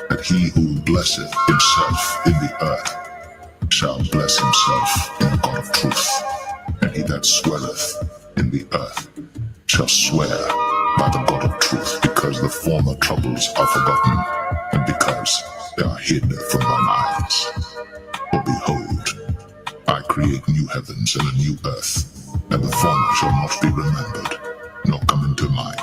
That he who blesseth himself in the earth shall bless himself in the God of truth. And he that sweareth in the earth shall swear by the God of truth, because the former troubles are forgotten, and because they are hid from thine eyes. For behold, I create new heavens and a new earth, and the former shall not be remembered, nor come into mind.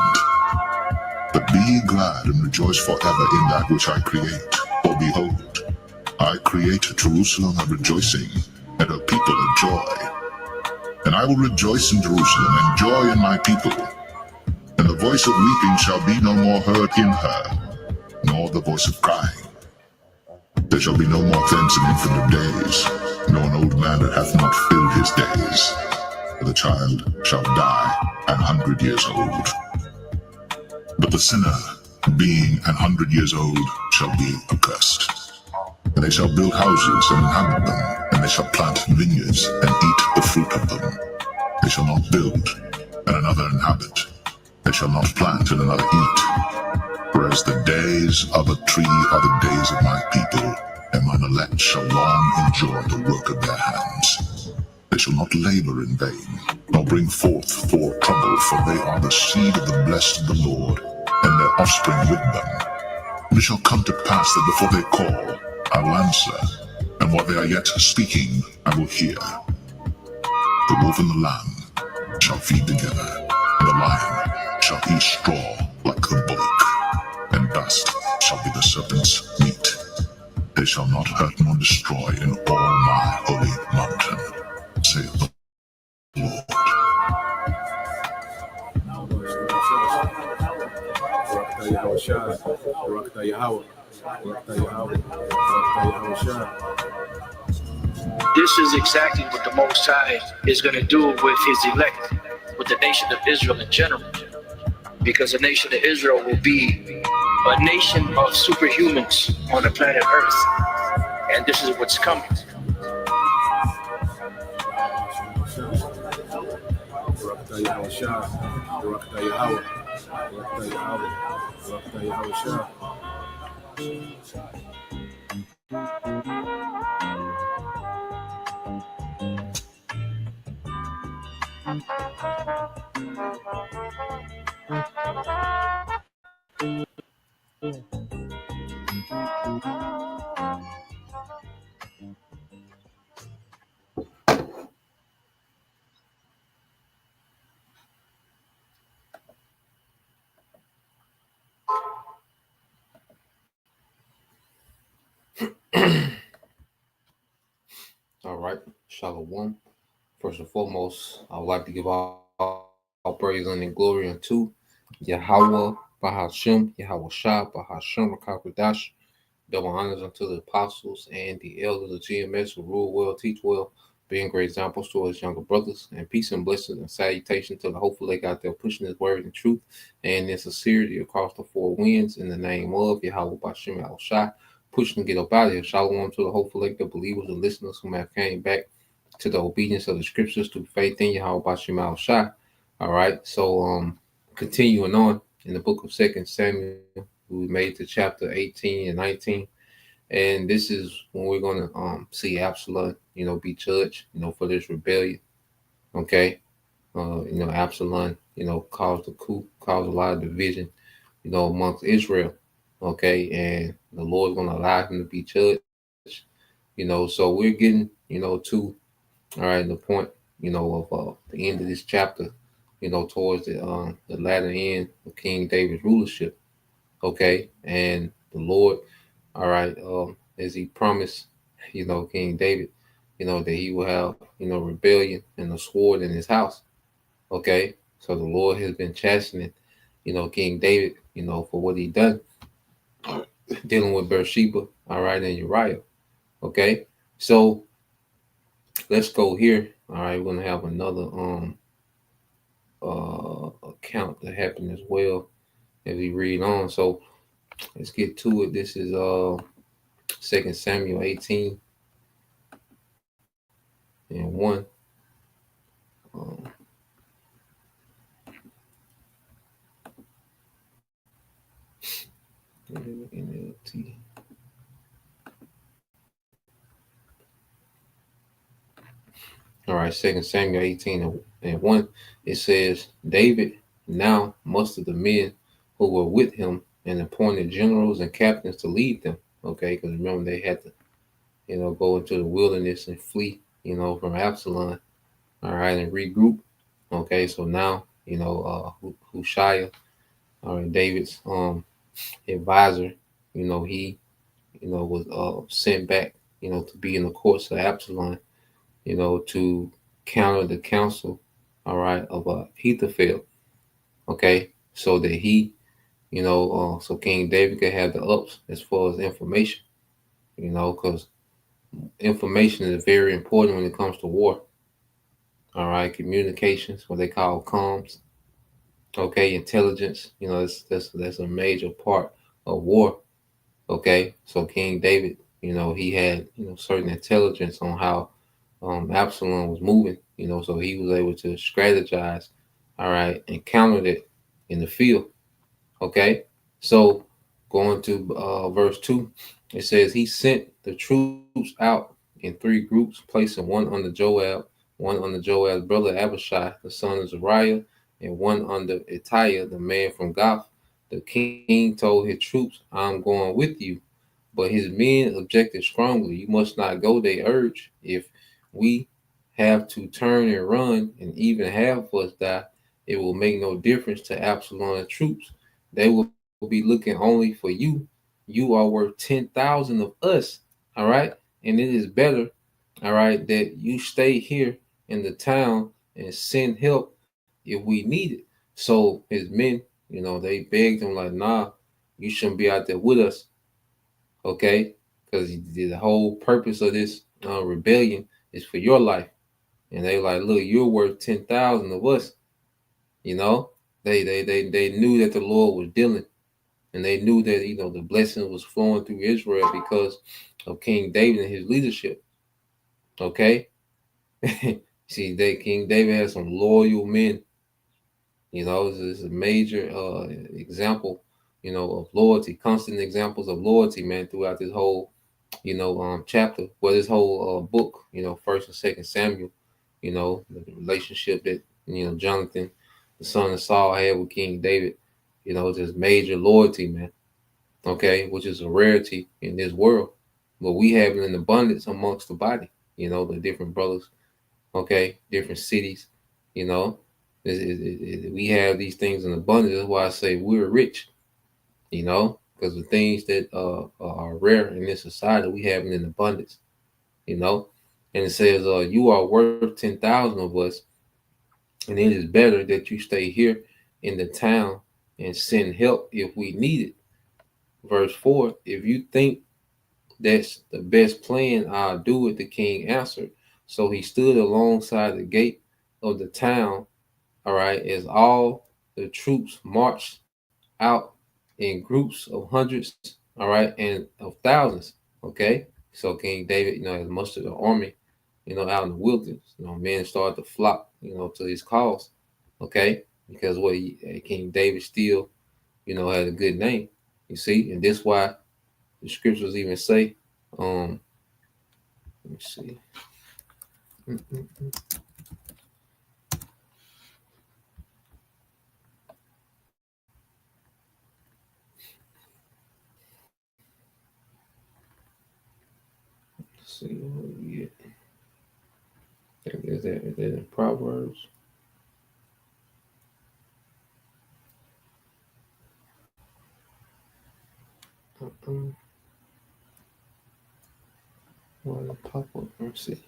But be ye glad and rejoice forever in that which I create. For behold, I create Jerusalem a rejoicing, and her people a joy. And I will rejoice in Jerusalem, and joy in my people. And the voice of weeping shall be no more heard in her, nor the voice of crying. There shall be no more thence an infant of days, nor an old man that hath not filled his days. For the child shall die 100 years old. But the sinner, being 100 years old, shall be accursed. And they shall build houses and inhabit them, and they shall plant vineyards and eat the fruit of them. They shall not build, and another inhabit. They shall not plant, and another eat. Whereas the days of a tree are the days of my people, and mine elect shall long enjoy the work of their hands. They shall not labor in vain, nor bring forth for trouble, for they are the seed of the blessed of the Lord, and their offspring with them. And it shall come to pass that before they call, I will answer, and while they are yet speaking, I will hear. The wolf and the lamb shall feed together, and the lion shall eat straw like the bullock, and dust shall be the serpent's meat. They shall not hurt nor destroy in all my holy mountain, saith the Lord. This is exactly what the Most High is going to do with his elect, with the nation of Israel in general. Because the nation of Israel will be a nation of superhumans on the planet Earth. And this is what's coming. All right, Shalom. First and foremost, I would like to give all praise and glory unto Yahweh, Bahashem, Yahweh Shah, Bahashem, Rakakwadash. Double honors unto the apostles and the elders of GMS who rule well, teach well, being great examples to his younger brothers, and peace and blessings and salutation to the hopeful they got there pushing his word and truth and in sincerity across the four winds in the name of Yahweh Bashem Yahweh Shai, pushing to get up out of here. Shalom to the hopeful the believers and listeners who have came back to the obedience of the scriptures through faith in Yahweh Bashem Yahweh Shai. All right, so continuing on in the book of 2 Samuel, we made to chapter 18 and 19. And this is when we're going to see Absalom, be judged, for this rebellion. Okay. Absalom, caused a coup, caused a lot of division, amongst Israel. Okay. And the Lord's going to allow him to be judged, so we're getting, to, all right, the point, of the end of this chapter, towards the latter end of King David's rulership. Okay. And the Lord, all right, as he promised, King David, that he will have, rebellion and a sword in his house. Okay. So the Lord has been chastening, King David, for what he done dealing with Bathsheba, all right, and Uriah. Okay. So let's go here. All right, we're gonna have another account that happened as well as we read on. So let's get to it. This is 2 Samuel 18 and 1. NLT. All right, Second Samuel 18:1. It says, David now mustered the men who were with him and appointed generals and captains to lead them. Okay, because remember they had to, go into the wilderness and flee, from Absalom. All right, and regroup. Okay, so now, Hushai, all right, David's advisor, he, was sent back, to be in the courts of Absalom, to counter the counsel, all right, of Ahithophel, okay, so that he, so King David could have the ups as far as information, because information is very important when it comes to war, all right, communications, what they call comms, okay, intelligence, that's a major part of war, okay, so King David, he had, certain intelligence on how Absalom was moving, so he was able to strategize, all right, and counter it in the field. Okay, so going to verse 2, it says, He sent the troops out in three groups, placing one under Joab, one under Joab's brother Abishai, the son of Zariah, and one under Itaiah, the man from Gath. The king told his troops, I'm going with you. But his men objected strongly. You must not go, they urged. If we have to turn and run, and even half of us die, it will make no difference to Absalom's troops. They will be looking only for you. You are worth 10,000 of us. All right. And it is better, all right, that you stay here in the town and send help if we need it. So his men, they begged him, like, nah, you shouldn't be out there with us. Okay. Because the whole purpose of this rebellion is for your life. And they like, look, you're worth 10,000 of us. You know, they knew that the Lord was dealing, and they knew that the blessing was flowing through Israel because of King David and his leadership. Okay, see, King David had some loyal men. It's a major example, of loyalty, constant examples of loyalty, man, throughout this whole, chapter, well, this whole book, First and Second Samuel, the relationship that Jonathan, the son of Saul, had with King David, just major loyalty, man. Okay, which is a rarity in this world, but we have it in abundance amongst the body. The different brothers, okay, different cities, you know, we have these things in abundance. That's why I say we're rich, because the things that are rare in this society, we have it in abundance, you know. And it says, you are worth 10,000 of us, and it is better that you stay here in the town and send help if we need it. Verse 4, if you think that's the best plan, I'll do it, the king answered. So he stood alongside the gate of the town, all right, as all the troops marched out in groups of hundreds, all right, and of thousands, okay? So King David, has mustered an army, out in the wilderness. Men started to flock, to his cause, okay? Because King David still, had a good name, you see, and this why the scriptures even say, let me see. Let's see what we get. Is that in Proverbs? Uh-uh. Why did it pop up? Let's see.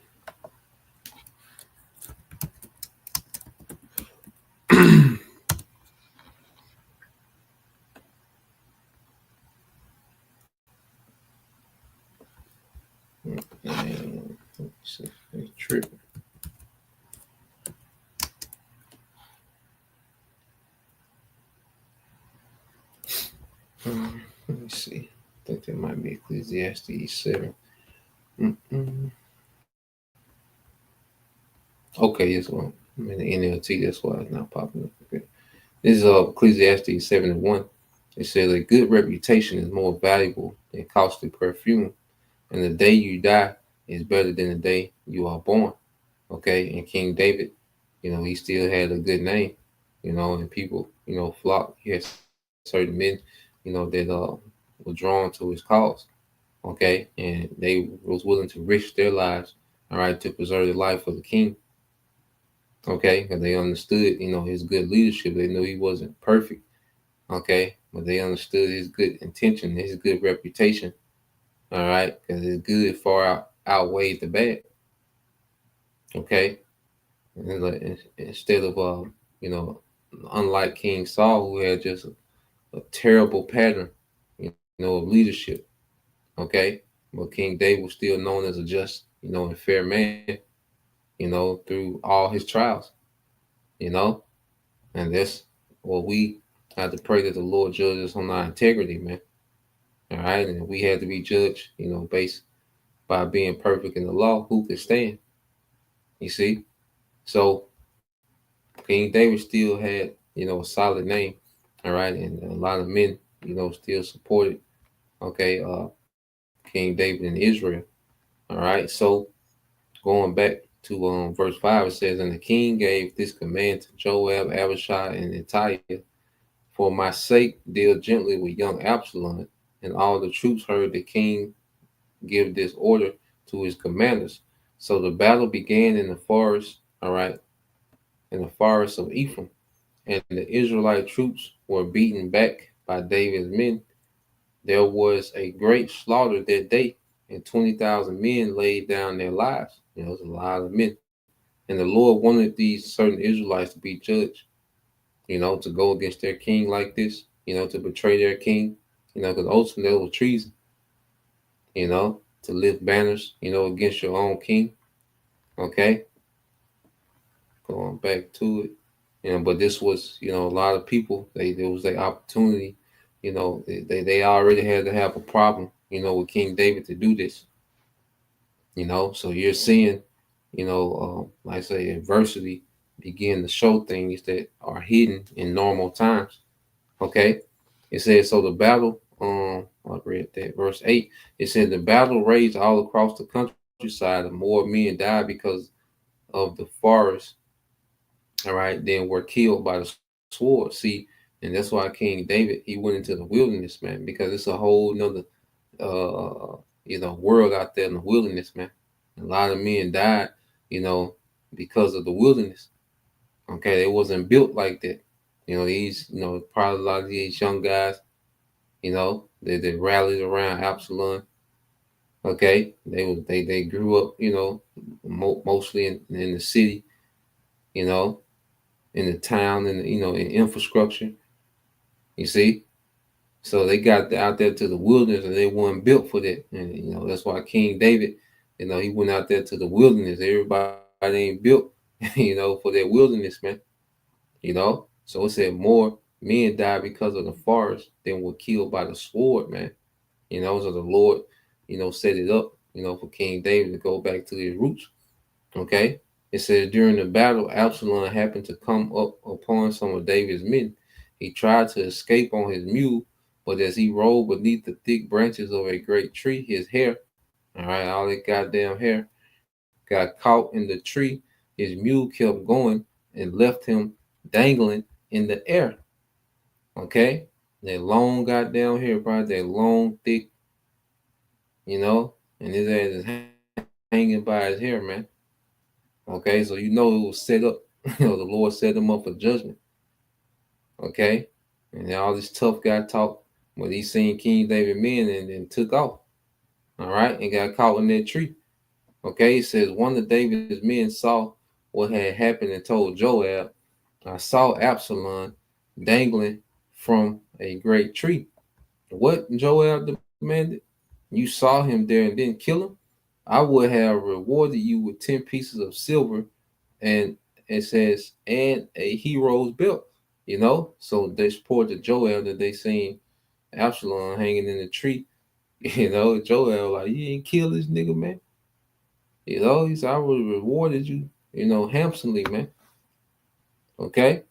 Let's see. It's tripping. Let me see. I think that might be Ecclesiastes 7. Mm-mm. Okay, this one. I'm in the NLT, that's why it's not popping up. Okay. This is Ecclesiastes 7:1. It says a good reputation is more valuable than costly perfume, and the day you die is better than the day you are born. Okay, and King David, he still had a good name, and people, flocked. He had certain men, that were drawn to his cause. Okay, and they was willing to risk their lives, all right, to preserve the life of the king. Okay, because they understood, his good leadership. They knew he wasn't perfect. Okay, but they understood his good intention, his good reputation. All right, because his good outweighed the bad. Okay, and instead of you know, unlike King Saul, who had just a terrible pattern, of leadership. Okay, but King David was still known as a just, and fair man, through all his trials, you know, and that's what we have to pray that the Lord judges on our integrity, man. All right, and if we had to be judged, based by being perfect in the law, who could stand? You see, so King David still had, a solid name, all right, and a lot of men, still supported, okay, King David in Israel, all right. So going back to verse 5, it says, and the king gave this command to Joab, Abishai, and Ittai, for my sake, deal gently with young Absalom. And all the troops heard the king give this order to his commanders. So the battle began in the forest, all right, in the forest of Ephraim. And the Israelite troops were beaten back by David's men. There was a great slaughter that day, and 20,000 men laid down their lives. It was a lot of men. And the Lord wanted these certain Israelites to be judged, to go against their king like this, to betray their king, because ultimately it was treason, to lift banners, against your own king. Okay, going back to it. But this was, a lot of people, there was their opportunity, they already had to have a problem, with King David to do this, so you're seeing, like I say, adversity begin to show things that are hidden in normal times. Okay. It says, so the battle, I read that verse 8. It said the battle raged all across the countryside, and more men died because of the forest, all right, than were killed by the sword. See, and that's why King David, he went into the wilderness, man, because it's a whole nother world out there in the wilderness, man. A lot of men died, because of the wilderness. Okay, they wasn't built like that. These, probably a lot of these young guys, they rallied around Absalom. Okay, they grew up, mostly in the city, you know, in the town, and in infrastructure. You see, so they got out there to the wilderness, and they weren't built for that. And that's why King David, he went out there to the wilderness. Everybody ain't built, for that wilderness, man. So it said more men died because of the forest than were killed by the sword, man. So the Lord, set it up, for King David to go back to his roots. Okay. It says during the battle, Absalom happened to come up upon some of David's men. He tried to escape on his mule, but as he rode beneath the thick branches of a great tree, his hair, all right, all that goddamn hair, got caught in the tree. His mule kept going and left him dangling in the air. Okay. That long goddamn hair, probably that long, thick, and his ass is hanging by his hair, man. Okay, so it was set up. The Lord set him up for judgment. Okay, and all this tough guy talk, but he seen King David men and took off. All right, and got caught in that tree. Okay, it says one of David's men saw what had happened and told Joab, I saw Absalom dangling from a great tree. What Joab demanded? You saw him there and didn't kill him? I would have rewarded you with 10 pieces of silver, and it says, and a hero's belt. So they supported Joel that they seen Absalom hanging in the tree. Joel like, you ain't kill this nigga, man. He said, I would have rewarded you, handsomely, man. Okay.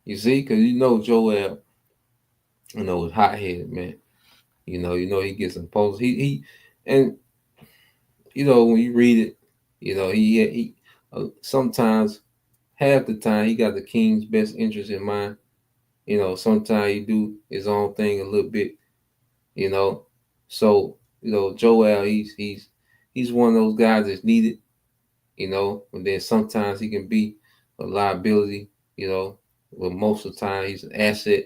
You see, because Joel, was hot headed, man. He gets imposed. And when you read it, he sometimes half the time he got the king's best interest in mind. Sometimes he do his own thing a little bit. You know, so Joel, he's one of those guys that's needed. And then sometimes he can be a liability. But most of the time he's an asset.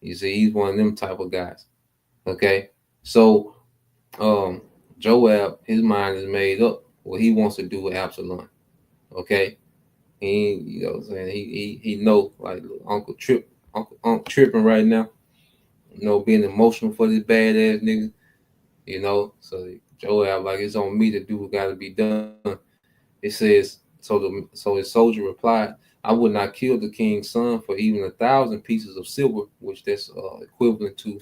You see, he's one of them type of guys. Okay, so um, Joab, his mind is made up what he wants to do with Absalom. Okay, what I'm saying, he know like Uncle tripping right now. Being emotional for this badass nigga. So Joab like it's on me to do what got to be done. It says so his soldier replied, I would not kill the king's son for even 1,000 pieces of silver, which that's equivalent to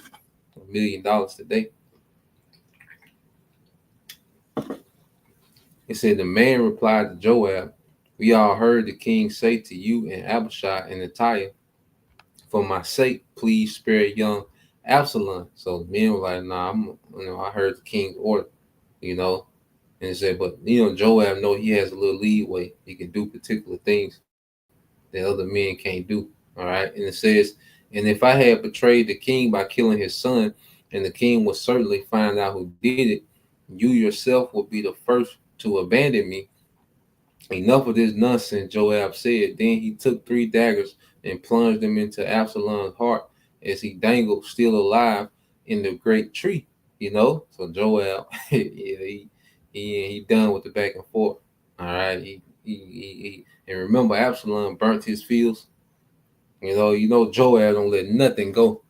$1 million today. It said the man replied to Joab, we all heard the king say to you and Abishai and Attiah, for my sake, please spare young Absalom. So the men were like, nah, I heard the king's order, you know. And it said, but Joab know he has a little leeway. He can do particular things that other men can't do. All right. And it says, and if I had betrayed the king by killing his son, and the king would certainly find out who did it, you yourself will be the first to abandon me. Enough of this nonsense, Joab said. Then he took 3 daggers and plunged them into Absalom's heart as he dangled, still alive, in the great tree. So Joab, yeah, he done with the back and forth. All right, and remember, Absalom burnt his fields. Joab don't let nothing go.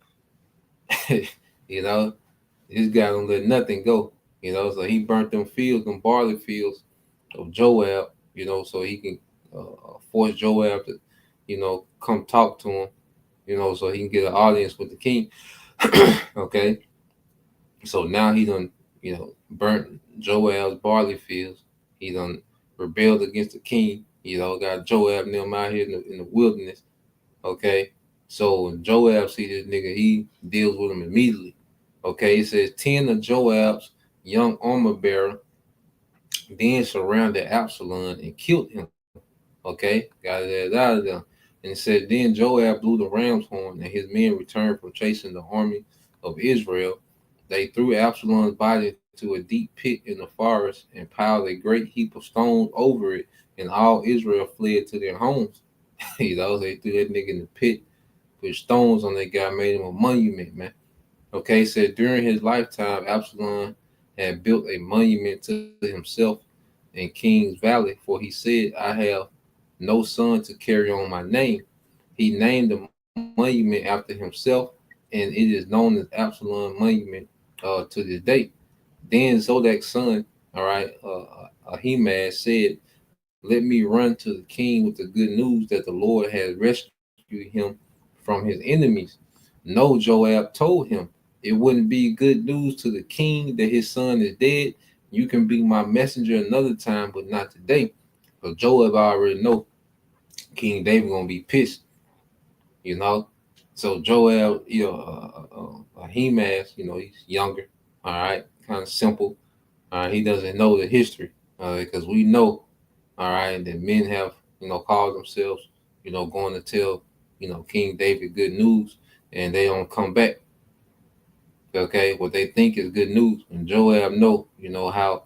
you know, this guy don't let nothing go. So he burnt them fields, them barley fields of Joab, so he can force Joab to, come talk to him, so he can get an audience with the king. Okay. So now he done, burnt Joab's barley fields. He done rebelled against the king, got Joab and them out here in the wilderness. Okay. So when Joab see this nigga, he deals with him immediately. Okay. It says 10 of Joab's young armor bearer then surrounded Absalom and killed him. Okay, got it out of there. And it said, then Joab blew the ram's horn, and his men returned from chasing the army of Israel. They threw Absalom's body into a deep pit in the forest and piled a great heap of stones over it, and all Israel fled to their homes. They threw that nigga in the pit, put stones on that guy, made him a monument, man. Okay, said during his lifetime, Absalom had built a monument to himself in King's Valley, for he said, I have no son to carry on my name. He named the monument after himself, and it is known as Absalom Monument to this date. Then Zodak's son, all right, Ahimaaz said, let me run to the king with the good news that the Lord has rescued him from his enemies. No, Joab told him, it wouldn't be good news to the king that his son is dead. You can be my messenger another time, but not today. So Joab already know King David gonna be pissed, you know. So Joab, Ahimaaz, he's younger, all right, kind of simple. All right, he doesn't know the history, because we know, all right, that men have, called themselves, going to tell, King David good news, and they don't come back. Okay, what they think is good news, and Joab know, how,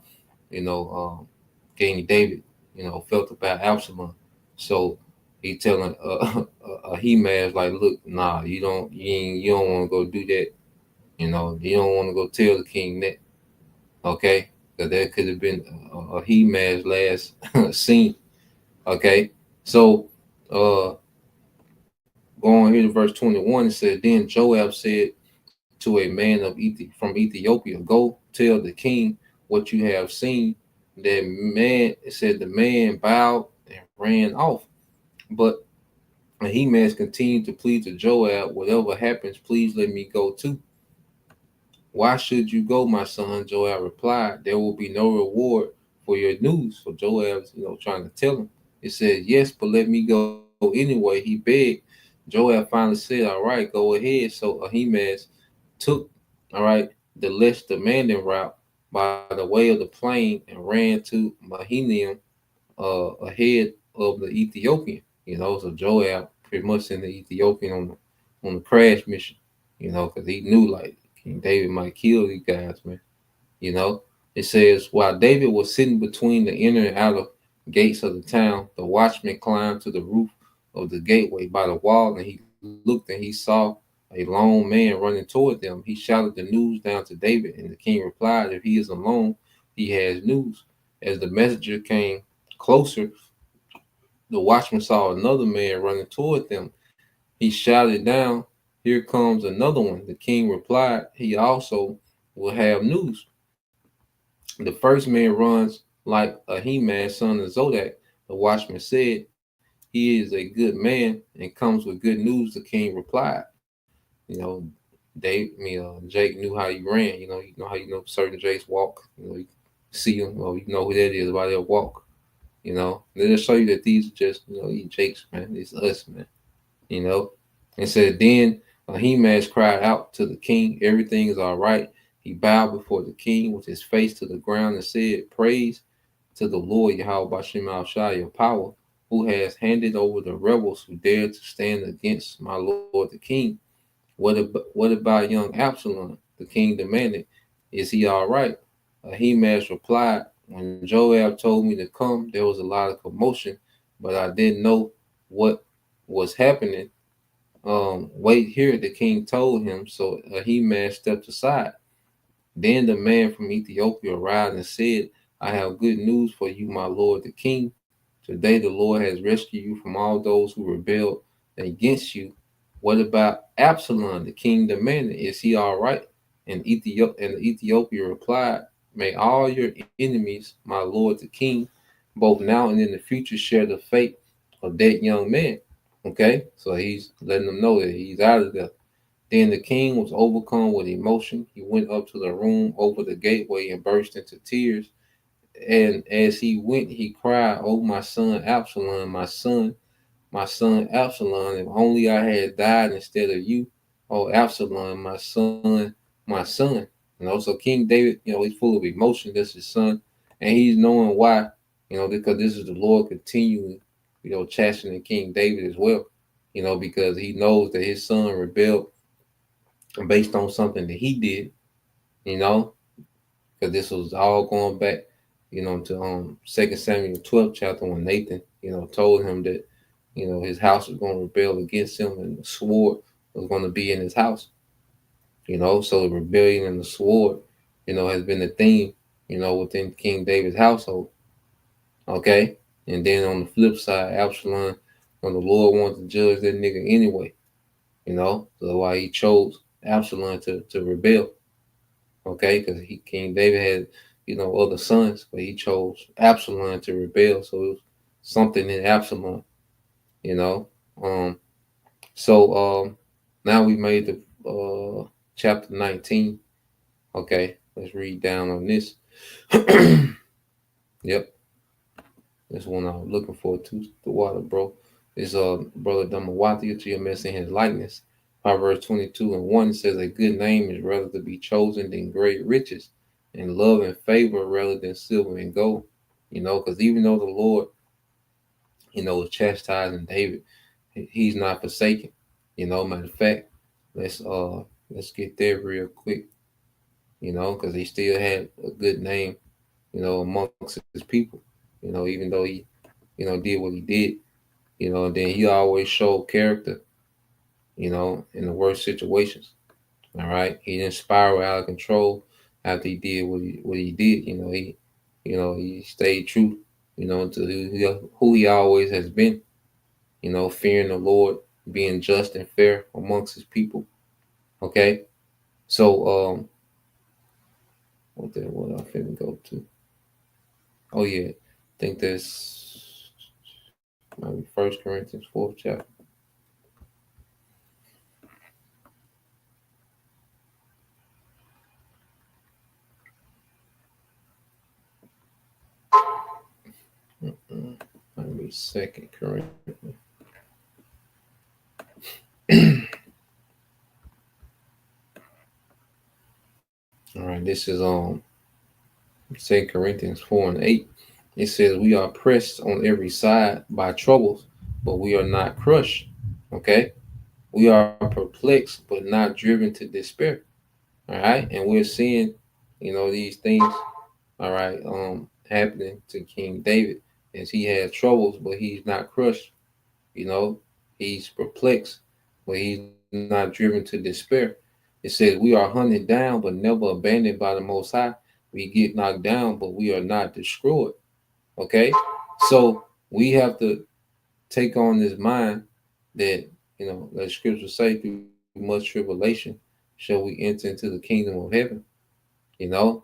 you know, King David, felt about Absalom. So he telling Ahimaaz like, look, nah, you don't want to go do that. You don't want to go tell the king that. Okay, because that could have been Ahimaaz's last scene. Okay, so going here to verse 21, it said, then Joab said to a man from Ethiopia, go tell the king what you have seen. That man, it said the man bowed and ran off. But Ahimaaz continued to plead to Joab, whatever happens, please let me go too. Why should you go, my son? Joab replied, there will be no reward for your news. So Joab's, trying to tell him. It says, yes, but let me go anyway. He begged. Joab finally said, "All right, go ahead." So Ahimaaz took, all right, the less demanding route by the way of the plain and ran to Mahanaim, ahead of the Ethiopian. So Joab pretty much sent the Ethiopian on the crash mission. Because he knew like King David might kill these guys, man. You know, it says, while David was sitting between the inner and outer gates of the town, the watchman climbed to the roof of the gateway by the wall, and he looked and he saw a lone man running toward them. He shouted the news down to David, and the king replied, "If he is alone, he has news." As the messenger came closer, the watchman saw another man running toward them. He shouted down, "Here comes another one." The king replied, "He also will have news." The first man runs like Ahimaaz, son of Zodek. The watchman said, "He is a good man and comes with good news." The king replied, "You know, Jake knew how you ran. You know how certain Jakes walk. You see them, or you know who that is by their walk. They just show you that these are just these Jakes, man. It's us, man. You know." And said, then Ahimaaz cried out to the king, "Everything is all right." He bowed before the king with his face to the ground and said, "Praise to the Lord Yahweh Bashem Al Shai, your power, who has handed over the rebels who dared to stand against my lord the king. What about young Absalom?" The king demanded. "Is he all right?" Ahimaaz replied, "When Joab told me to come, there was a lot of commotion, but I didn't know what was happening. Wait here," the king told him. So Ahimaaz stepped aside. Then the man from Ethiopia arrived and said, "I have good news for you, my lord the king. Today the Lord has rescued you from all those who rebelled against you." "What about Absalom?" the king demanded. "Is he all right?" And Ethiopia replied, "May all your enemies, my lord the king, both now and in the future, share the fate of that young man." Okay, so he's letting them know that he's out of there. Then the king was overcome with emotion. He went up to the room over the gateway and burst into tears. And as he went, he cried, "Oh, my son Absalom, my son Absalom, if only I had died instead of you. Oh, Absalom, my son." So King David, he's full of emotion. That's his son. And he's knowing why, because this is the Lord continuing, chastening King David as well, because he knows that his son rebelled based on something that he did, you know, because this was all going back, to 2 Samuel 12th chapter when Nathan, told him that, his house was going to rebel against him and the sword was going to be in his house. So the rebellion and the sword, has been a theme, within King David's household. Okay. And then on the flip side, Absalom, when the Lord wanted to judge that nigga anyway, so why he chose Absalom to rebel. Okay, because King David had, other sons, but he chose Absalom to rebel. So it was something in Absalom, you know. Um, so now we made the chapter 19. Okay, let's read down on this. Yep, this one I was looking for too. The water, bro. Is brother Damawati to your mess in his likeness. Proverbs 22:1 says, "A good name is rather to be chosen than great riches, and love and favor rather than silver and gold." Because even though the Lord, was chastising David, he's not forsaken. Matter of fact, let's get there real quick. Because he still had a good name, amongst his people. Even though he, did what he did. And then he always showed character, in the worst situations. All right. He didn't spiral out of control after he did what he did. He stayed true, to who he always has been, fearing the Lord, being just and fair amongst his people. Okay. So what I finna go to? Oh yeah. I think that's maybe First Corinthians 4th chapter. Maybe Second Corinthians. this is 2 Corinthians 4 and 8. It says, we are pressed on every side by troubles, but we are not crushed. Okay? We are perplexed, but not driven to despair. All right? And we're seeing, these things, all right, happening to King David as he has troubles, but he's not crushed. You know, he's perplexed, but he's not driven to despair. It says, we are hunted down, but never abandoned by the Most High. We get knocked down, but we are not destroyed. Okay? So we have to take on this mind that, the scriptures say, through much tribulation shall we enter into the kingdom of heaven.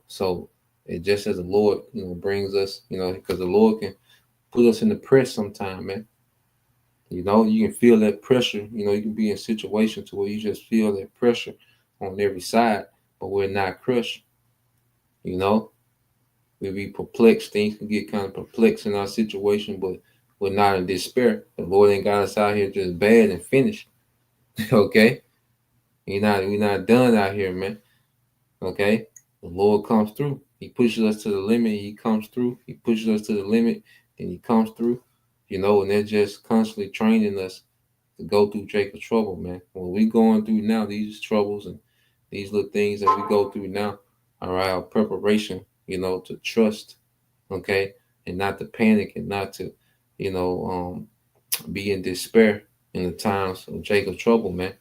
So it just as the Lord, brings us, because the Lord can put us in the press sometime, man. You can feel that pressure. You can be in situations to where you just feel that pressure on every side, but we're not crushed. You know, we be perplexed. Things can get kind of perplexed in our situation, but we're not in despair. The Lord ain't got us out here just bad and finished. Okay, we're not done out here, man. Okay, the Lord comes through. He pushes us to the limit. He comes through. He pushes us to the limit, and he comes through. And they're just constantly training us to go through Jacob's trouble, man. What we going through now, these troubles and these little things that we go through now, are our preparation, to trust, okay, and not to panic and not to, be in despair in the times of Jacob's trouble, man.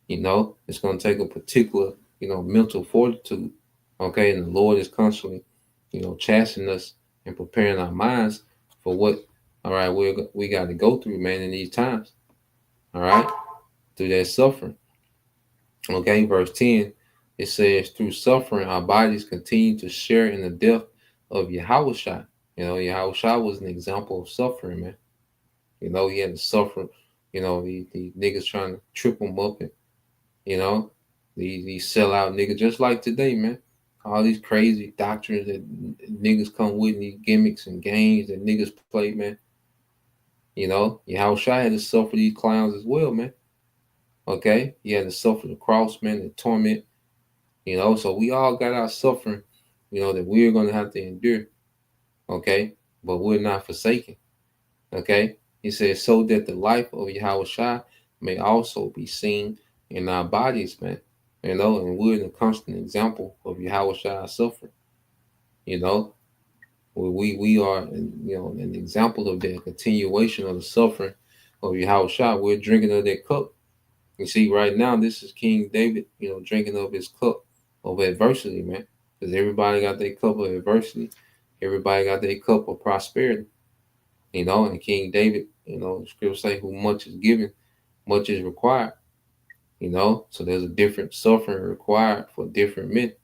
It's going to take a particular, mental fortitude, okay, and the Lord is constantly, chastening us and preparing our minds for what, all right, we got to go through, man, in these times, all right, through that suffering. Okay, verse 10, it says, through suffering, our bodies continue to share in the death of Yahushua. Yahushua was an example of suffering, man. He had to suffer, the niggas trying to trip him up, and, these sellout niggas, just like today, man. All these crazy doctrines that niggas come with, these gimmicks and games that niggas play, man. Yahushua had to suffer these clowns as well, man. Okay, he had to suffer the cross, man, the torment. So we all got our suffering, that we're gonna have to endure. Okay, but we're not forsaken. Okay, he says, so that the life of Yahushua may also be seen in our bodies, man. And we're the constant example of Yahushua's suffering. We are, an example of that continuation of the suffering of Yahushua. We're drinking of that cup. You see, right now, this is King David, drinking of his cup of adversity, man. Because everybody got their cup of adversity. Everybody got their cup of prosperity. And King David, the scripture say, who much is given, much is required. So there's a different suffering required for different men.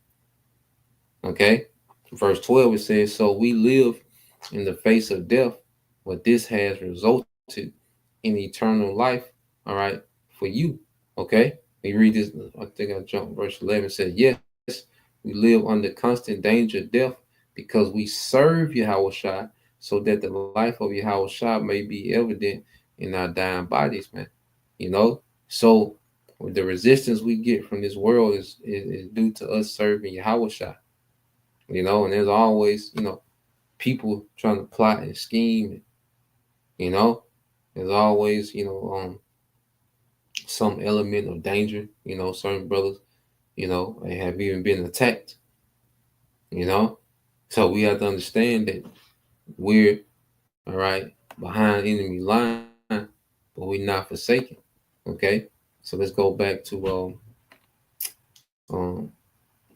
Okay. Verse 12, it says, so we live in the face of death, but this has resulted in eternal life, all right, for you. Okay. We read this, I think I jumped verse 11, says, yes, we live under constant danger of death because we serve Yahushua, so that the life of Yahushua may be evident in our dying bodies, man. So the resistance we get from this world is due to us serving Yahushua. And there's always, people trying to plot and scheme. And, there's always, some element of danger. Certain brothers, they have even been attacked. So we have to understand that we're all right behind enemy line, but we're not forsaken. Okay, so let's go back to um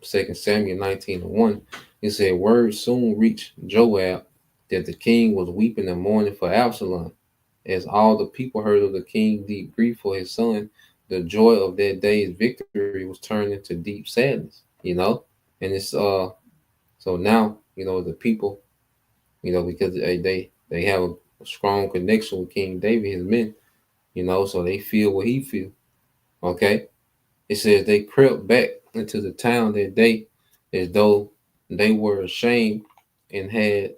2 Samuel 19:1. It said, word soon reached Joab that the king was weeping and mourning for Absalom. As all the people heard of the king's deep grief for his son, the joy of that day's victory was turned into deep sadness. And it's so now, the people, because they have a strong connection with King David, his men, so they feel what he feel. Okay. It says they crept back into the town that day as though they were ashamed and had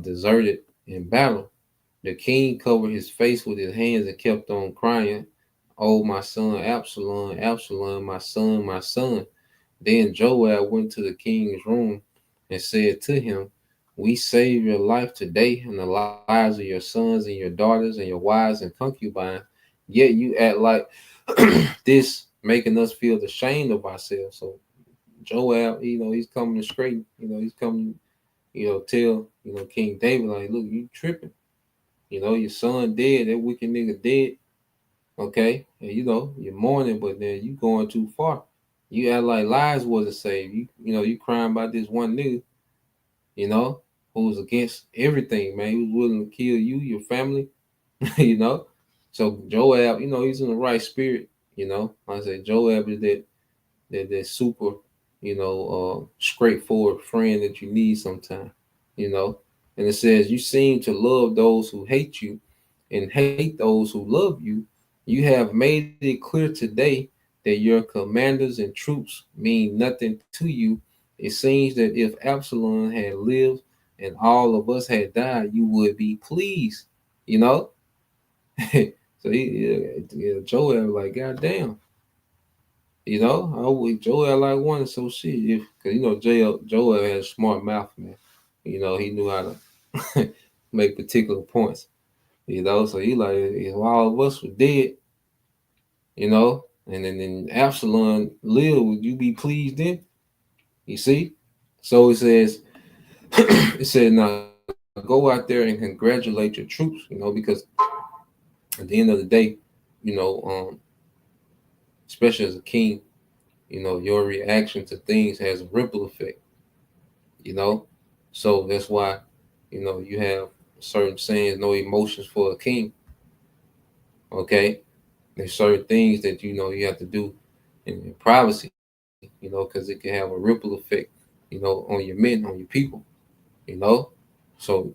deserted in battle. The king covered his face with his hands and kept on crying, oh, my son Absalom, Absalom, my son, my son. Then Joab went to the king's room and said to him, "We save your life today and the lives of your sons and your daughters and your wives and concubines, yet you act like this, making us feel ashamed of ourselves." So Joab, he's coming to straighten, he's coming, tell, King David, like, look, you tripping. Your son dead, that wicked nigga dead. Okay. And you're mourning, but then you going too far. You act like lies wasn't saved. You crying about this one nigga, you know, who was against everything, man. He was willing to kill you, your family, you know. So Joab, he's in the right spirit, I say Joab is that super, straightforward friend that you need sometimes, you know. And it says, "You seem to love those who hate you and hate those who love you. You have made it clear today that your commanders and troops mean nothing to you. It seems that if Absalom had lived and all of us had died, you would be pleased, you know." So Joab like, God damn, I would Joel like wanted so shit if because Joel had a smart mouth, man. He knew how to make particular points. So he like if all of us were dead, and then Absalom lived, would you be pleased then? You see? So it says it said now go out there and congratulate your troops, because at the end of the day, you know, um, especially as a king, your reaction to things has a ripple effect, you know. So that's why, you have certain sayings, no emotions for a king. Okay. There's certain things that you have to do in privacy, because it can have a ripple effect, on your men, on your people, you know. So,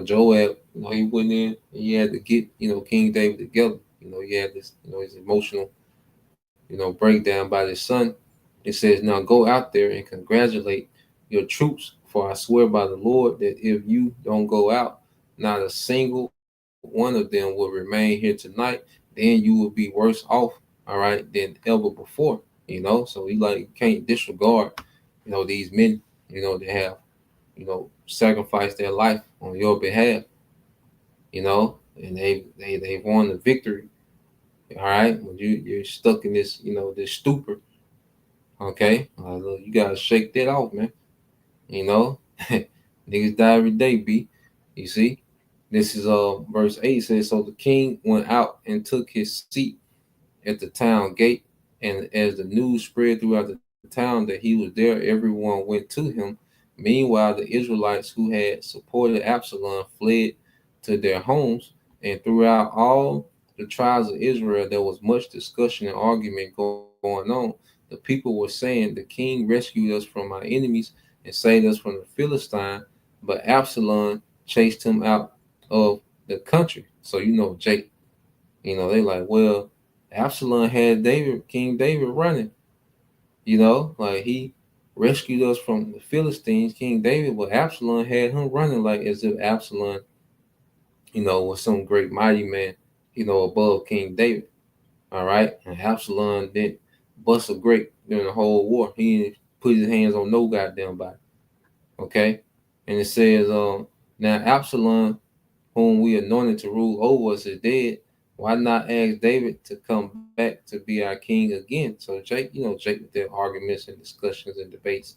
Joab, he went in and he had to get, King David together. He had this, his emotional, breakdown by his son. It says, "Now go out there and congratulate your troops, for I swear by the Lord that if you don't go out, not a single one of them will remain here tonight. Then you will be worse off, all right, than ever before." So he like can't disregard, these men, that have, sacrificed their life on your behalf, and they've won the victory. All right, when you're stuck in this, this stupor. Okay, look, you gotta shake that off, man. You know, niggas die every day, b. You see, this is verse 8 says, "So the king went out and took his seat at the town gate, and as the news spread throughout the town that he was there, everyone went to him. Meanwhile, the Israelites who had supported Absalom fled to their homes, and throughout all the tribes of Israel, there was much discussion and argument going on. The people were saying, 'The king rescued us from our enemies and saved us from the Philistine, but Absalom chased him out of the country.'" So Jake, they like, well, Absalom had King David running, like he rescued us from the Philistines, King David, but Absalom had him running like as if Absalom, was some great mighty man, above King David. All right. And Absalom didn't bust a grape during the whole war. He didn't put his hands on no goddamn body. Okay. And it says, now Absalom, whom we anointed to rule over us, is dead. Why not ask David to come back to be our king again? So Jake, Jake with their arguments and discussions and debates,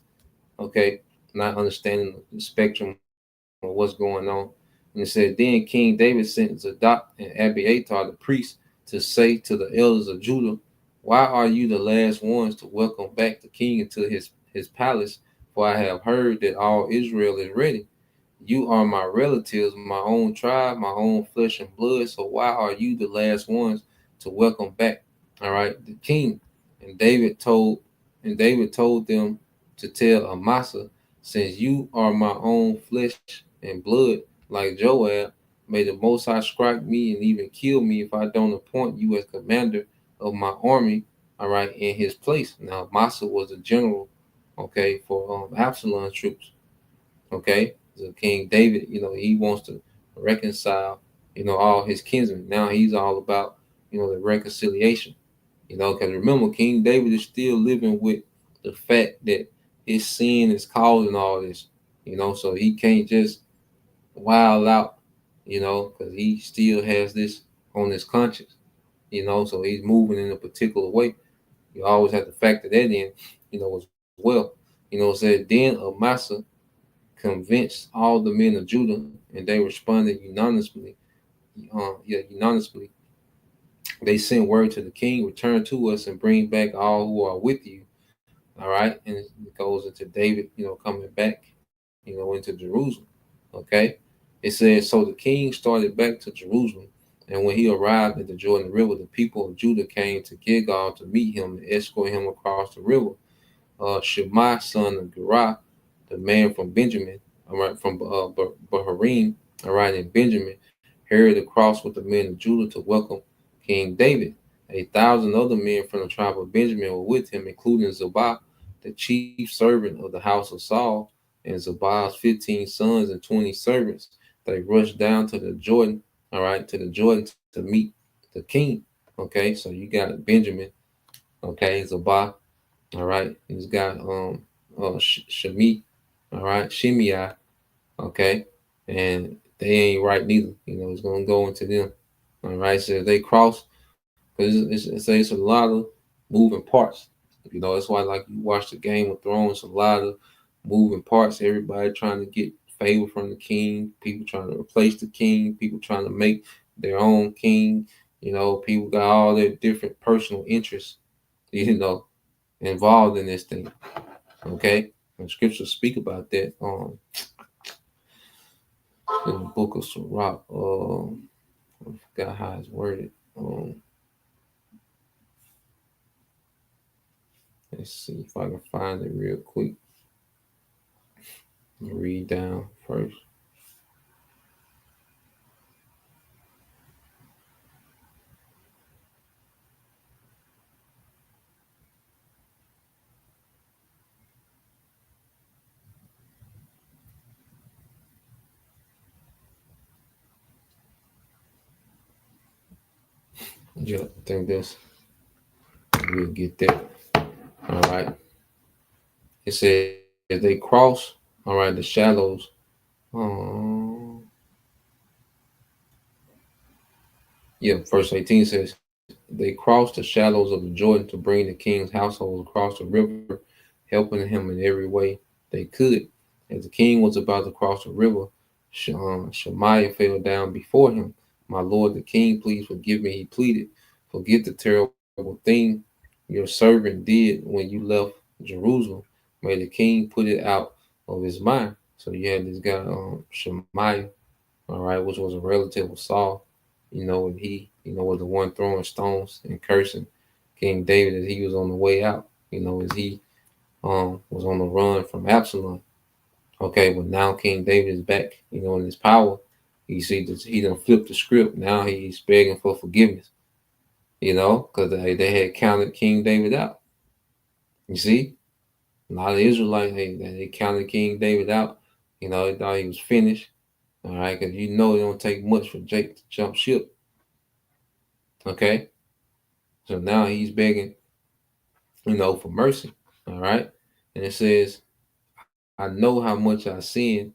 okay, not understanding the spectrum of what's going on. And it said, "Then King David sent Zadok and Abiathar the priests to say to the elders of Judah, 'Why are you the last ones to welcome back the king into his palace? For I have heard that all Israel is ready. You are my relatives, my own tribe, my own flesh and blood. So why are you the last ones to welcome back, all right, the king?' And David told them to tell Amasa, 'Since you are my own flesh and blood, like Joab, may the Most High strike me and even kill me if I don't appoint you as commander of my army, all right, in his place.'" Now Amasa was a general, okay, for Absalom's troops. Okay, so King David, he wants to reconcile, all his kinsmen. Now he's all about, the reconciliation. Because remember, King David is still living with the fact that his sin is causing all this, so he can't just wild out, because he still has this on his conscience, so he's moving in a particular way. You always have to factor that in, as well. It said, then Amasa convinced all the men of Judah, and they responded unanimously. Unanimously, they sent word to the king, return to us and bring back all who are with you. All right. And it goes into David, coming back, into Jerusalem. Okay. It says, so the king started back to Jerusalem. And when he arrived at the Jordan River, the people of Judah came to Gilgal to meet him and escort him across the river. Shimei, son of Gerah, the man from Benjamin, all right, from Baharim, all right, in Benjamin, hurried across with the men of Judah to welcome King David. 1,000 other men from the tribe of Benjamin were with him, including Zabah, the chief servant of the house of Saul, and Zabah's 15 sons and 20 servants. They rushed down to the Jordan, all right, to the Jordan to meet the king. Okay, so you got Benjamin, okay, Zabah, all right. He's got Shemi, all right, Shimei, okay, and they ain't right neither. It's gonna go into them. All right, so they cross because it's a lot of moving parts. That's why like you watch the Game of Thrones, a lot of moving parts. Everybody trying to get favor from the king. People trying to replace the king. People trying to make their own king. People got all their different personal interests. You know, involved in this thing. Okay, and scriptures speak about that in the book of Sirach. I forgot how it's worded. Let's see if I can find it real quick. Read down first. Yeah, I think we'll get that. All right. It says they cross. All right, the shallows. Um, yeah, verse 18 says they crossed the shallows of the Jordan to bring the king's household across the river, helping him in every way they could. As the king was about to cross the river, Shemaiah fell down before him. My lord, the king, please forgive me, he pleaded. Forget the terrible thing your servant did when you left Jerusalem. May the king put it out of his mind. So you had this guy, Shemaiah, all right, which was a relative of Saul, and he, was the one throwing stones and cursing King David as he was on the way out, as he was on the run from Absalom. Okay, but now King David is back, in his power. You see, he done flipped the script. Now he's begging for forgiveness, because they had counted King David out. You see, a lot of Israelites, they counted King David out. They thought he was finished. All right, because it don't take much for Jake to jump ship. Okay, so now he's begging, for mercy. All right, and it says, I know how much I sinned.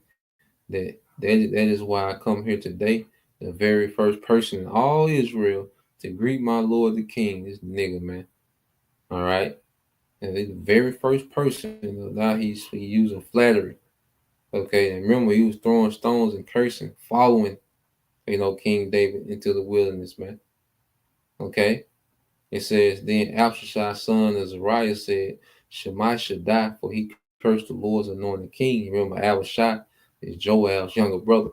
That is why I come here today, the very first person in all Israel to greet my Lord the King, this nigga, man. All right, and the very first person. Now he's using flattery. Okay, and remember he was throwing stones and cursing, following King David into the wilderness, man. Okay, it says, then Absalom, son of Zariah, said, Shemai should die, for he cursed the Lord's anointed king. Remember, Abishai is Joab's younger brother,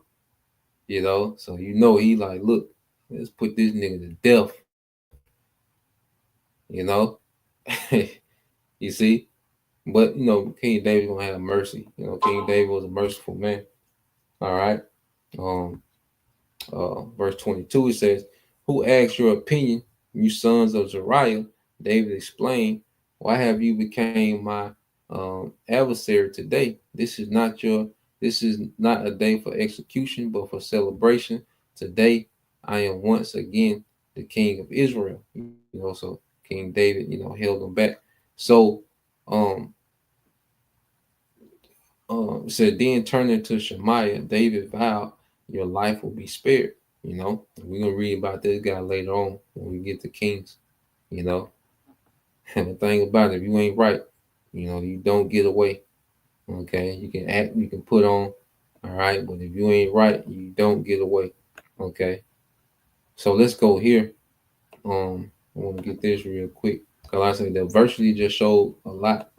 so he like, look, let's put this nigga to death, you know. You see, but King David gonna have mercy. King David was a merciful man. All right. Um, verse 22, it says, who asked your opinion, you sons of Zariah? David explained, why have you became my adversary today? This is not a day for execution, but for celebration. Today, I am once again the king of Israel. So King David, held him back. So Um, it said, then turning to Shemaiah, David vowed, your life will be spared. You know, we're gonna read about this guy later on when we get to Kings. You know, and the thing about it, if you ain't right, you know, you don't get away. Okay, you can act, you can put on, all right, but if you ain't right, you don't get away. Okay, so let's go here. I want to get this real quick because I said that virtually just showed a lot.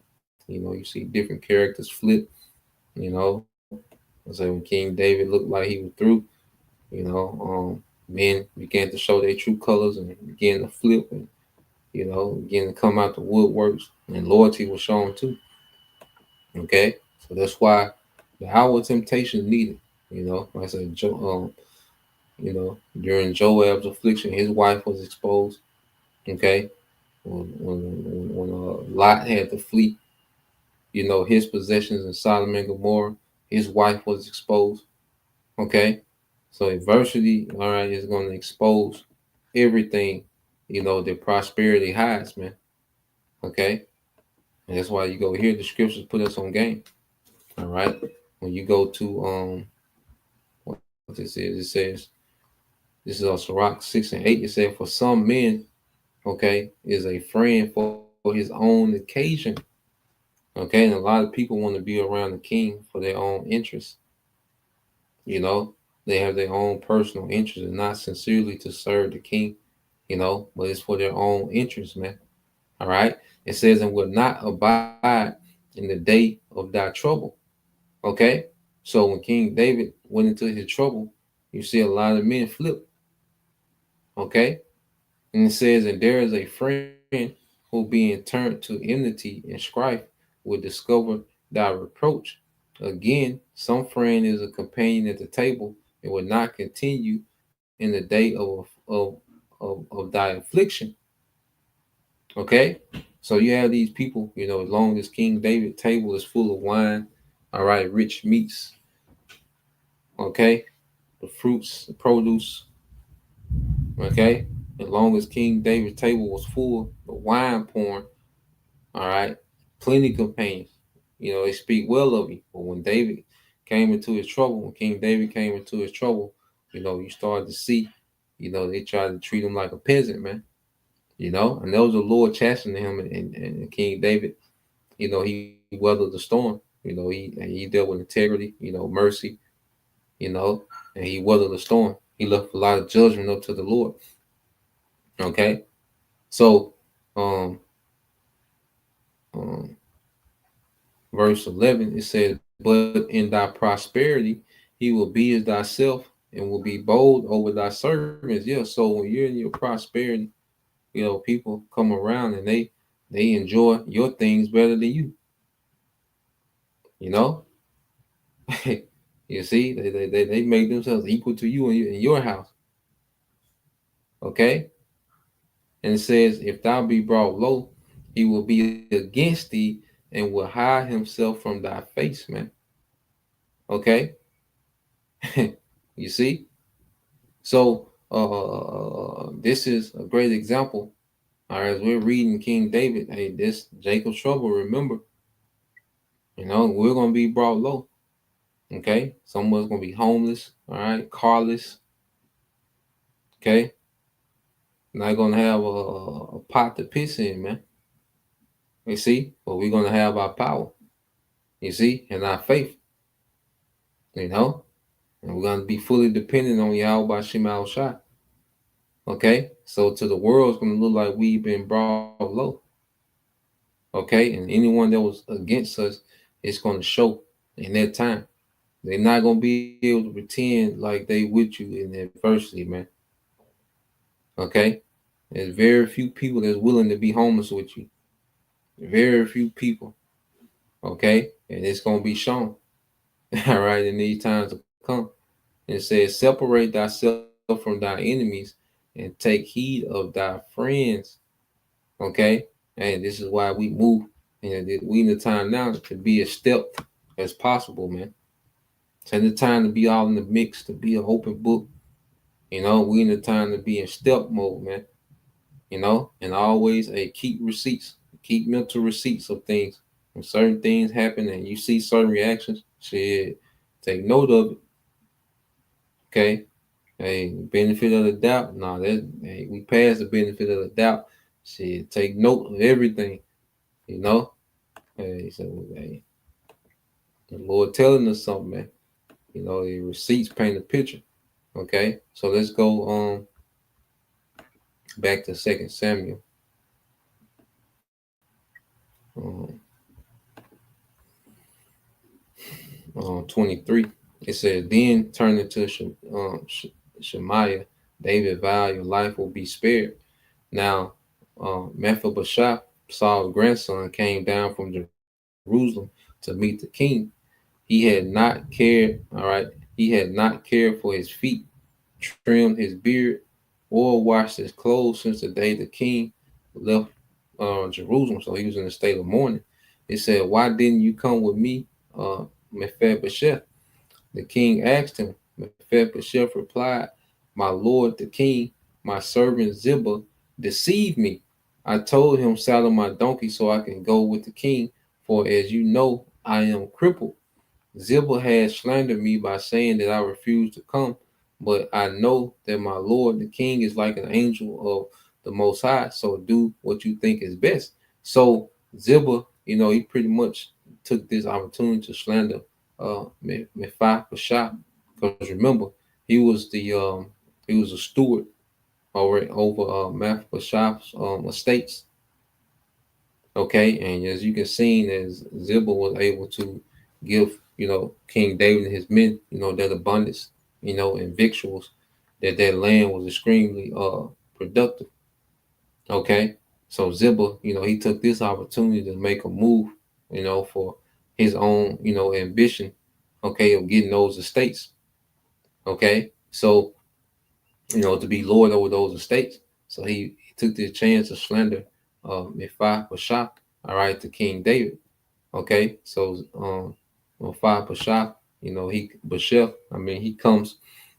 You know, you see different characters flip. You know, I said when King David looked like he was through, you know, men began to show their true colors and began to flip and began to come out the woodworks, and loyalty was shown too. Okay, so that's why the hour of temptation needed. You know, like I said, during Joab's affliction, his wife was exposed. Okay, when Lot had to flee, you know, his possessions in Sodom and Gomorrah, his wife was exposed. Okay, so adversity, all right, is going to expose everything, you know, that prosperity hides, man. Okay, and that's why you go here. The scriptures put us on game. All right, when you go to what this is, it says this is Sirach 6 and 8. It said, for some men, okay, is a friend for his own occasion. Okay, and a lot of people want to be around the king for their own interests. You know, they have their own personal interests and not sincerely to serve the king, you know, but it's for their own interests, man. All right. It says, and will not abide in the day of thy trouble. Okay. So when King David went into his trouble, you see a lot of men flip. Okay. And it says, and there is a friend who being turned to enmity and strife will discover thy reproach. Again, some friend is a companion at the table and will not continue in the day of thy affliction. Okay? So you have these people, you know, as long as King David table is full of wine, all right, rich meats, okay, the fruits, the produce, okay, as long as King David's table was full, the wine pouring, all right, plenty companions, you know, they speak well of you. But when David came into his trouble, when King David came into his trouble, you know, you started to see, you know, they tried to treat him like a peasant, man. You know, and that was the Lord chastening him, and King David, you know, he weathered the storm. You know, he dealt with integrity, you know, mercy, you know, and he weathered the storm. He left a lot of judgment up to the Lord. Okay, so um, um verse 11 it says, but in thy prosperity he will be as thyself and will be bold over thy servants. Yeah, so when you're in your prosperity, you know, people come around and they enjoy your things better than you know. You see, they make themselves equal to you in your house. Okay, and it says, if thou be brought low, he will be against thee and will hide himself from thy face, man. Okay, you see. So this is a great example. All right, as we're reading King David, hey, this Jacob's trouble. Remember, you know, we're gonna be brought low. Okay, someone's gonna be homeless. All right, carless. Okay, not gonna have a pot to piss in, man. You see, but we're gonna have our power. You see, and our faith. You know, and we're gonna be fully dependent on Yahweh Shemal Shah. Okay, so to the world, it's gonna look like we've been brought low. Okay, and anyone that was against us, it's gonna show in that time. They're not gonna be able to pretend like they with you in adversity, man. Okay, there's very few people that's willing to be homeless with you. Very few people. Okay, and it's gonna be shown. All right, in these times to come. And it says, separate thyself from thy enemies and take heed of thy friends. Okay, and this is why we move. And we in the time now to be as stealth as possible, man. It's the time to be all in the mix, to be an open book. You know, we in the time to be in stealth mode, man. You know, and always keep receipts. keep mental receipts of things. When certain things happen and you see certain reactions, shit, take note of it. Okay. Hey, benefit of the doubt. No, that hey, we passed the benefit of the doubt. Shit, take note of everything. You know. Hey, so hey, the Lord telling us something, man. You know, the receipts paint a picture. Okay, so let's go back to Second Samuel 23. It says, "Then turning to Shemaiah, David vowed, your life will be spared." Now, Mephibosheth, Saul's grandson, came down from Jerusalem to meet the king. He had not cared, all right, he had not cared for his feet, trimmed his beard, or washed his clothes since the day the king left Jerusalem. So he was in a state of mourning. It said, "Why didn't you come with me, Mephibosheth?" The king asked him. Mephibosheth replied, "My lord the king, my servant Ziba deceived me. I told him, saddle my donkey so I can go with the king, for as you know, I am crippled. Ziba had slandered me by saying that I refused to come, but I know that my lord the king is like an angel of the Most High, so do what you think is best." So Ziba, he pretty much took this opportunity to slander Mephibosheth, because remember, he was a steward over Mephibosheth's estates. Okay, and as you can see, as Ziba was able to give, King David and his men, that abundance, and victuals, that land was extremely productive. Okay, so Ziba, he took this opportunity to make a move, for his own, ambition, okay, of getting those estates. Okay, so to be lord over those estates. So he took this chance to slander Mephibosheth, all right, to King David. Okay, so Mephibosheth, he comes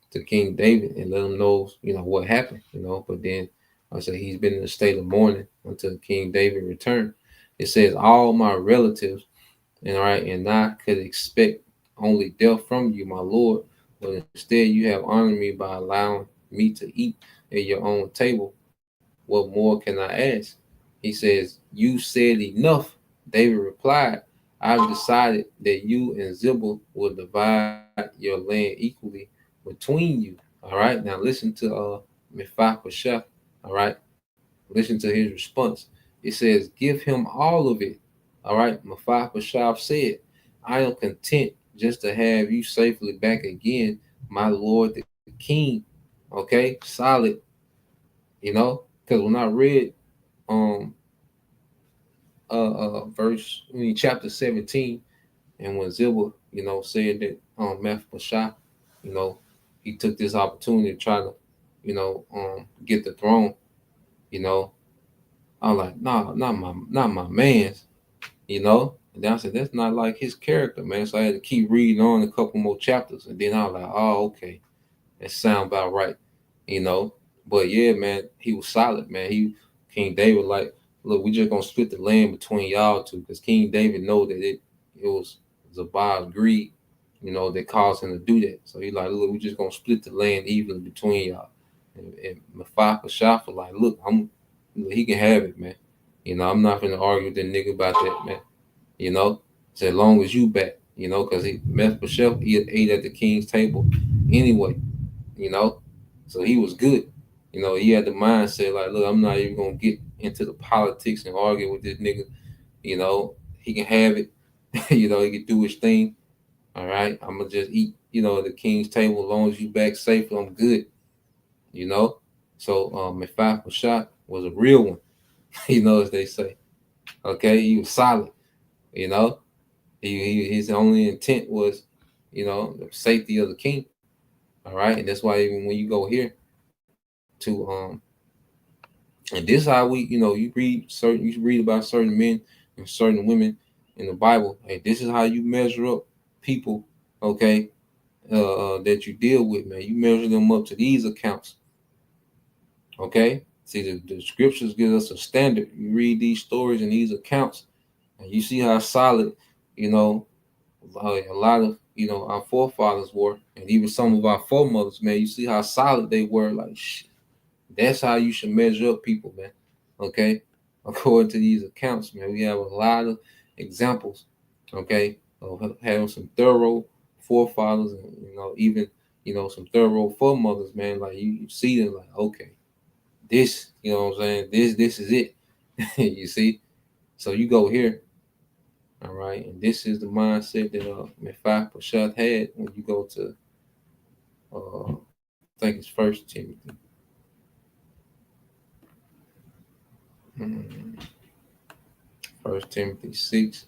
to King David and let him know, what happened, but then I say he's been in a state of mourning until King David returned. It says, "All my relatives, and all right, and I could expect only death from you, my Lord, but instead you have honored me by allowing me to eat at your own table. What more can I ask?" He says, "You said enough." David replied, "I've decided that you and Ziba will divide your land equally between you." All right, now listen to Mephibosheth. All right, listen to his response. It says, "Give him all of it." All right, Mephibosheth said, "I am content just to have you safely back again, my lord the king." Okay, solid, because when I read um chapter 17, and when Ziba, said that Mephibosheth, you know, he took this opportunity to try to, get the throne, you know, I was like, nah, not my man's, And then I said, that's not like his character, man. So I had to keep reading on a couple more chapters, and then I was like, oh, okay, that sound about right, you know. But yeah, man, he was solid, man. King David, like, look, we just gonna split the land between y'all two, because King David know that it was Zabah's greed, that caused him to do that. So he like, look, we just gonna split the land evenly between y'all. And Mephibosheth was like, look, he can have it, man. I'm not gonna argue with that nigga about that, man. As long as you back, because Mephibosheth he ate at the king's table anyway, you know. So he was good. He had the mindset like, look, I'm not even gonna get into the politics and argue with this nigga. He can have it. He can do his thing. All right, I'm gonna just eat, at the king's table as long as you back safely. I'm good. You know. So Mephibosheth was a real one. As they say. Okay, he was solid. You know, his only intent was, the safety of the king. All right, and that's why even when you go here to and this is how you read about certain men and certain women in the Bible. Hey, this is how you measure up people, okay, that you deal with, man. You measure them up to these accounts, okay. See, the scriptures give us a standard. You read these stories and these accounts, and you see how solid, you know, a lot of our forefathers were, and even some of our foremothers, man. You see how solid they were. Like, that's how you should measure up people, man. Okay, according to these accounts, man, we have a lot of examples. Okay, of having some thorough forefathers, and even some thorough foremothers, man. Like you see them, like, okay, this, what I'm saying, this is it. You see, so you go here. All right, and this is the mindset that Mephi Pashat had when you go to I think it's First Timothy. Mm, 1 Timothy 6.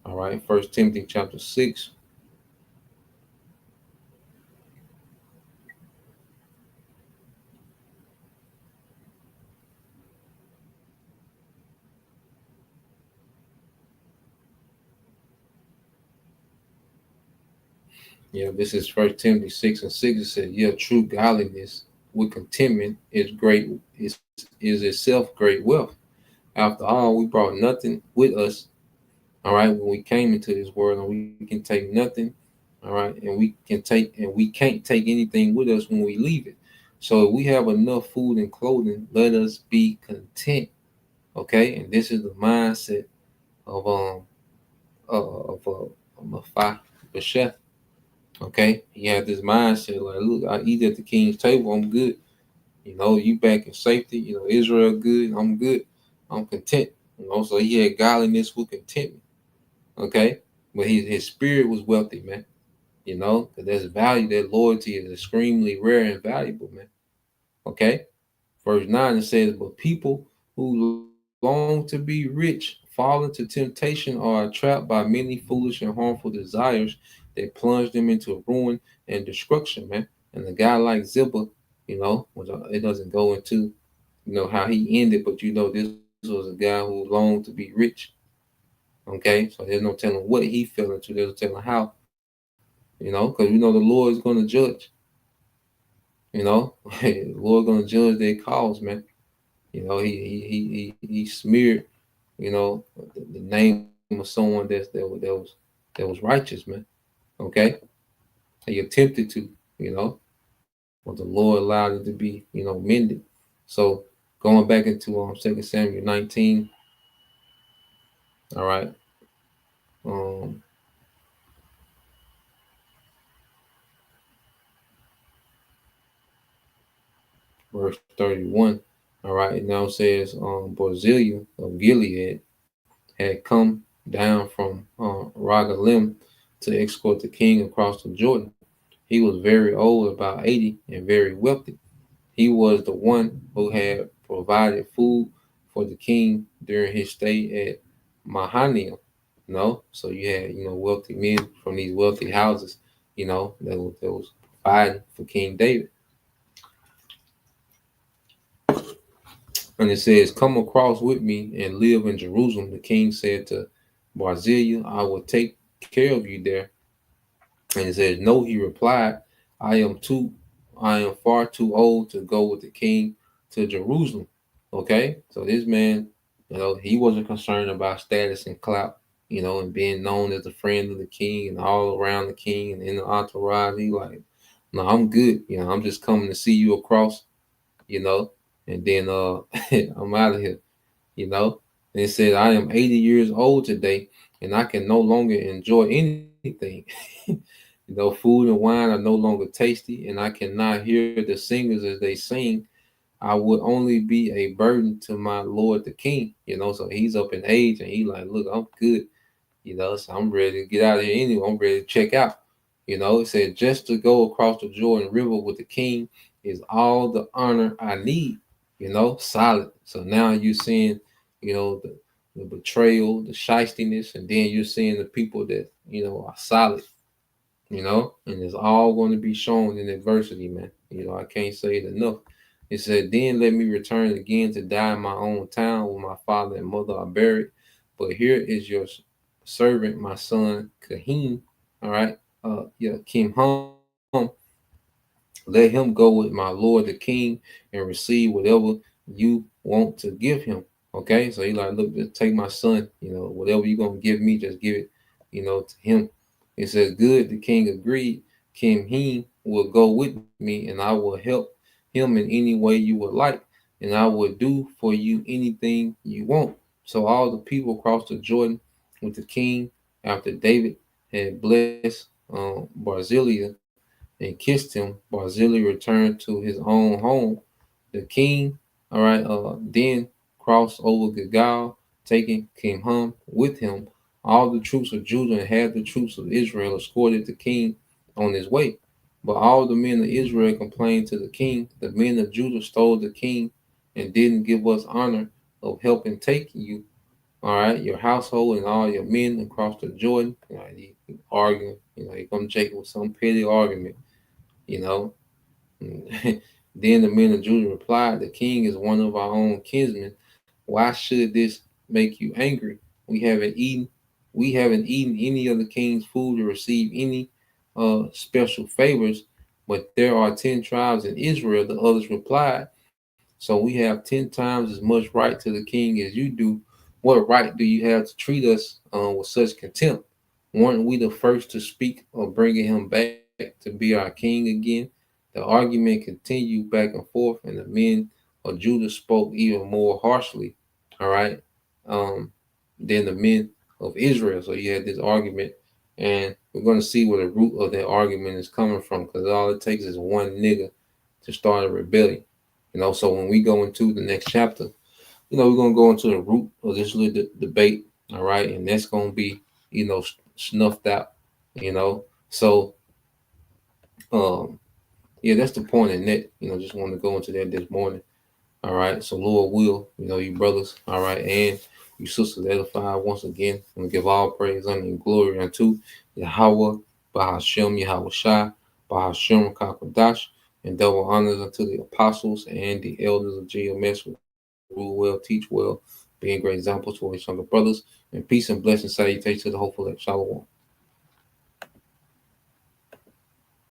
All right, 1 Timothy chapter 6. Yeah, this is First Timothy 6:6. It said, "Yeah, true godliness with contentment is itself great wealth. After all, we brought nothing with us, all right, when we came into this world, and we can take nothing, all right, and we can't take anything with us when we leave it. So if we have enough food and clothing, let us be content." Okay, and this is the mindset of Mephi Basheth. Okay, he had this mindset like, look, I eat at the king's table, I'm good. You back in safety. Israel good, I'm good, I'm content. So he had godliness with contentment. Okay, but his spirit was wealthy, man. Because there's value. That loyalty is extremely rare and valuable, man. Okay, verse 9 it says, "But people who long to be rich fall into temptation or are trapped by many foolish and harmful desires that plunge them into ruin and destruction, man." And a guy like Ziba, which it doesn't go into, how he ended, but this was a guy who longed to be rich. Okay, so there's no telling what he fell into. There's no telling how, because we know the Lord is going to judge. The Lord going to judge their cause, man. He smeared, the name of someone that was righteous, man. Okay, he attempted to, but the Lord allowed it to be, mended. So going back into 2 Samuel 19, all right, um, verse 31. All right, it now says, Barzillai of Gilead had come down from Rogalim to escort the king across the Jordan. He was very old, about 80, and very wealthy. He was the one who had provided food for the king during his stay at Mahanaim. So you had wealthy men from these wealthy houses, that was providing for King David. And it says, "Come across with me and live in Jerusalem." The king said to Barzillai, "I will take care of you there." And it says, "No," he replied, I am too I am far too old to go with the king to Jerusalem." Okay? So this man, he wasn't concerned about status and clout, and being known as a friend of the king and all around the king and in the entourage. He like, "No, I'm good. I'm just coming to see you across, you know, and then I'm out of here, you know. And it said, "I am 80 years old today, and I can no longer enjoy anything." Food and wine are no longer tasty, and I cannot hear the singers as they sing. I would only be a burden to my lord the king. So he's up in age, and he like, "Look, I'm good. So I'm ready to get out of here anyway. I'm ready to check out." It said, "Just to go across the Jordan River with the king is all the honor I need." Solid. So now you're seeing, the betrayal, the shystiness, and then you're seeing the people that, are solid, and it's all going to be shown in adversity, man. I can't say it enough. It said, "Then let me return again to die in my own town where my father and mother are buried. But here is your servant, my son Kahim, all right, Kim Hum, let him go with my lord the king and receive whatever you want to give him. Okay, so he like, look, just take my son, whatever you're gonna give me, just give it, to him. It says, good, the king agreed. Kim Him will go with me, and I will help him in any way you would like, and I will do for you anything you want. So all the people crossed the Jordan with the king after David had blessed Barzillai and kissed him. Barzillai returned to his own home. The king, all right, then crossed over Gilgal, taking King Hum with him. All the troops of Judah and half the troops of Israel escorted the king on his way. But all the men of Israel complained to the king. The men of Judah stole the king and didn't give us honor of helping take you, all right, your household and all your men across the Jordan. He arguing, he come Jacob with some petty argument, you know. Then the men of Judah replied, the king is one of our own kinsmen. Why should this make you angry? We haven't eaten we haven't eaten any of the king's food or received any special favors, but there are 10 tribes in Israel, the others replied. So we have 10 times as much right to the king as you do. What right do you have to treat us with such contempt? Weren't we the first to speak of bringing him back to be our king again? The argument continued back and forth, and the men of Judah spoke even more harshly, all right, um, than the men of Israel. So you had this argument, and we're going to see where the root of that argument is coming from, because all it takes is one nigga to start a rebellion. So when we go into the next chapter, we're going to go into the root of this little debate, all right, and that's going to be, snuffed out, So, um, yeah, that's the point in that. Just want to go into that this morning. All right. So Lord will, you brothers, all right, and you sisters edified once again. I'm gonna give all praise, honor, and glory unto Yahweh, Bahashem, Yahweh Shai, Bahashem Kakwadash, and double honors unto the apostles and the elders of GMS who rule well, teach well, being great examples to each other brothers, and peace and blessing salutations to the hopeful. Shalom.